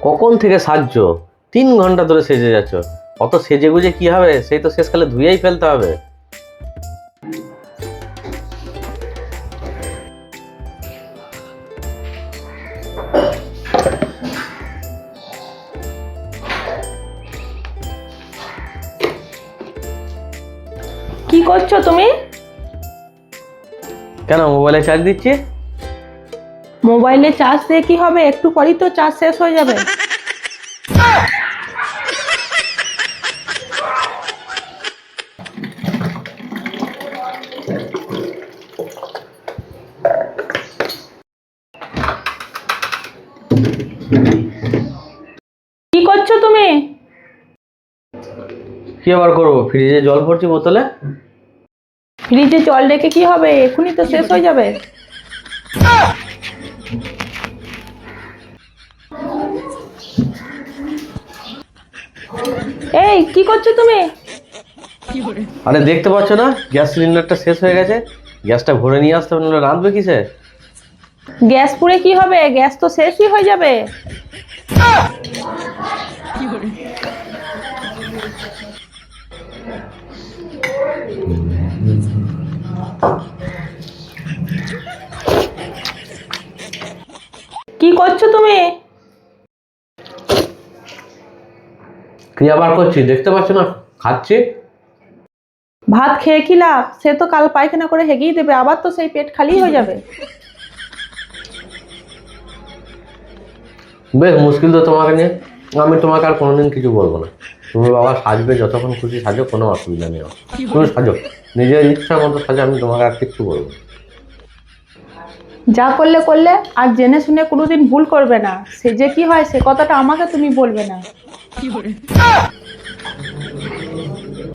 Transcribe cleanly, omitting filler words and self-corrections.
কখন থেকে সাজছো? 3 ঘন্টা ধরে সেজে যাচ্ছ। অত সেজে গুজে কি হবে? সেই তো শেষকালে ধুয়েই ফেলতে হবে। কি করছো তুমি? কেন, মোবাইলে চার্জ দিচ্ছি। মোবাইলে চার্জ দিয়ে কি হবে? একটু পরেই তো চার্জ শেষ হয়ে যাবে। কি করছো তুমি? কি আবার করবো? ফ্রিজে জল ভরছি বোতলে। ফ্রিজে জল রেখে কি হবে? এখনই তো শেষ হয়ে যাবে। এই কি করছো তুমি? আরে দেখতে পাচ্ছ না, গ্যাস সিলিন্ডারটা শেষ হয়ে গেছে। গ্যাসটা ভরে নিয়ে আসতে হবে, নাহলে রাঁধবে কিসে? গ্যাস পুড়ে কি হবে? গ্যাস তো শেষই হয়ে যাবে। কি করছো তুমি? কি আবার করছি? দেখতে পাচ্ছ না, খাচ্ছি। ভাত খেয়ে কি লাভ? সে তো কাল পায়খানা করে হেগেই দেবে, আবার তো সেই পেট খালি হয়ে যাবে। বেশ মুশকিল তো তোমাকে নিয়ে। আমি তোমাকে আর কোনোদিন কিছু বলবো না। তুমি বাবা সাজবে, যতক্ষণ খুশি সাজো, কোনো অসুবিধা নেই আমার। তুমি সাজো, নিজের ইচ্ছা মতো সাজো, আমি তোমাকে আর কিচ্ছু বলবো না। যা করলে করলে, আর জেনে শুনে কোনোদিন ভুল করবে না। সে যে কি হয় সে কথাটা আমাকে তুমি বলবে না।